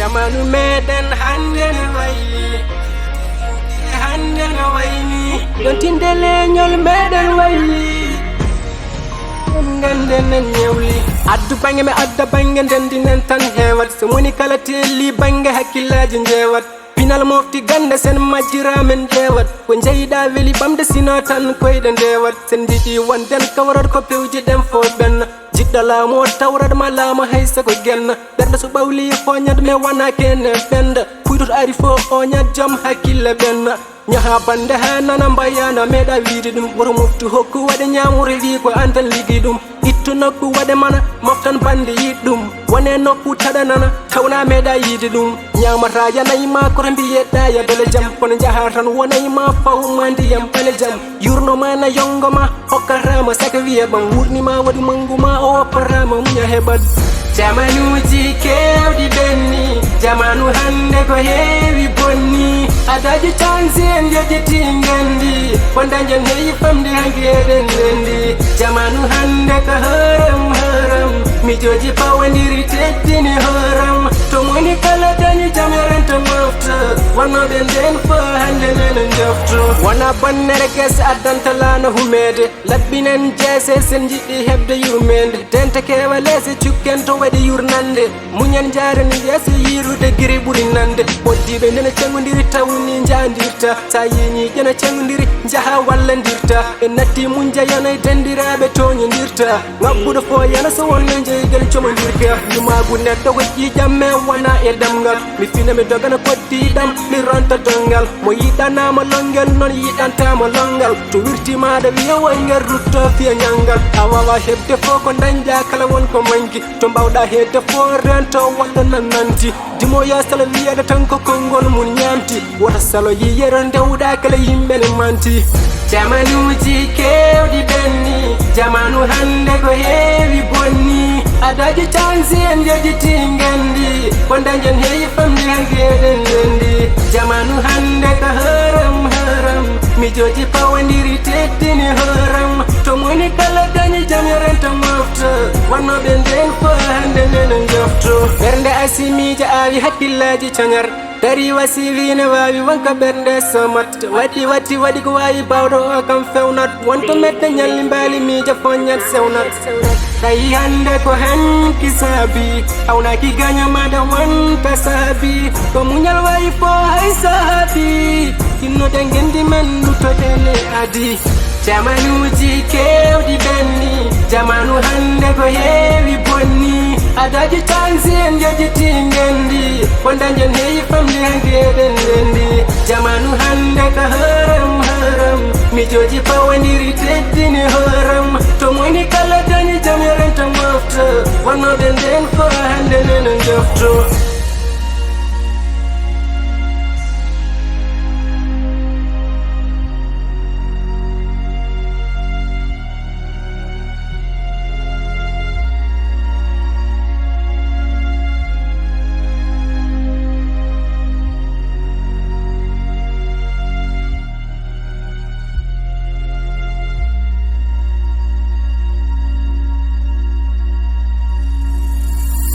Jamanu meɗen hannde no wayli, hannde no wayli, yontinde leñol meɗen wayli, ganden nen ñewli. Addu bange me adda bange ndendinen tan heewat, so woni kala telli bange hakkillaji njewat. Pinal mofti ganda sen majjiramen ƴeewat, ko jeyɗa weli ɓamde sino tan koyɗe ndewat. Sen jiɗi wonden kawrot ko pewji ɗen fo ɓenna, jiɗɗo laamu o tawrat ma laama hay sago genna. Ɓerɗo so ɓawli foñat me wona kene ɓenda, puyɗoto ari fo oñat joom hakkille ɓenna. Nyaha bande ha nana mbayana meeɗa wiide ɗum, woro moftu hokku waɗe ñamore wi ko antan liggi ɗum. Ittu nokku waɗe mana moftan bande yiɗ ɗum, wone nokku taɗa nana tawna meeɗa yiide ɗum. Ñamata yanayma koto mbiyeɗa ya bele jam, kono jaha tan wonayma fawma ndiyam bele jam. Yurnoma na yongoma hokkatama saka wiye ɓam, wurnima waɗi manguma o wopparama muña heɓat. Jamanuji kewɗi ɓenni, jamanu hande ko heewi bonni. Adaji cansi en jejjiti ngendi, wondajen heeyi famde hankeɗen ndendi. Jamanu hande ko haram haram, mijoji pawodiri teddini haram. To moni kala dañi jamerenta mofta, wonnoɓe nden fo hande nenen jofto. Wona bonnere gese addanta laana humede, labbinen jeese sen jiɗɗi hebde yurmede. Dente kewa leese cukken to waɗi yurnande, muñan jarani yeeso yirude giri ɓuri nande. Ɓoddiɓe nene cengudiri tawni jandirta, sa yiñi ƴena cengudiri jaha wallandirta. Ɓe natti munja yana dendiraɓe toñodirta, ngabbuɗo fo yana so wonno jeygel comodirka. Yumagu neɗɗo hoƴƴi jamme wona e damgal, mi fina mi dogana koddiɗam mi ronta dongal. Mo yiɗanama longel non yiɗantama longal, to wirtimaɗa wiyowo ngel rutto fiya ñangal. A wawa hebde fo ko dañƴa kala won ko manki, to mbawɗa hedde fo rento waɗɗo nananti. Dimo yo salo wiyeɗe tan ko konngol mum ñamti, wota salo yiyero ndewɗa kala yimɓene manti. Jamanuji kewɗi ɓenni, jamanu hande ko heewi bonni. Adaji cansi en jejjiti ngendi, wondajen heeyi famde hankeɗen ndendi. Jamanu hande ko haram haram, mijoji pawodiri teddini haram. To moni kala dañi jam yorenta mofta, wonnoɓe nden fo hande nenen jofto. Ɓernde asimiji awi hakkillaji coñar, dari wasi wine wawi wonka ɓernde somat. Waɗi ko wawi bawɗo o kam fewnat, wonto meɗɗe ñalli mbali miija foñat sewnat. Tawi hande ko hanki saabi, hawnaki gañamaɗa wonta saabi. Ko muñal wayi fo hay saabi, hinnude gendi men lutoɗene adi. Jamanuji kewɗi ɓenni, jamanu hande ko heewi bonni. Adaji cansi en jejjiti ngendi, wondajen heeyi famde hankeɗen ndendi. Jamanu hande ko haram haram, mijoji pawodiri teddini haram. To moni kala dañi jam yorenta mofta, wonnoɓe nden fo hande nenen jofto.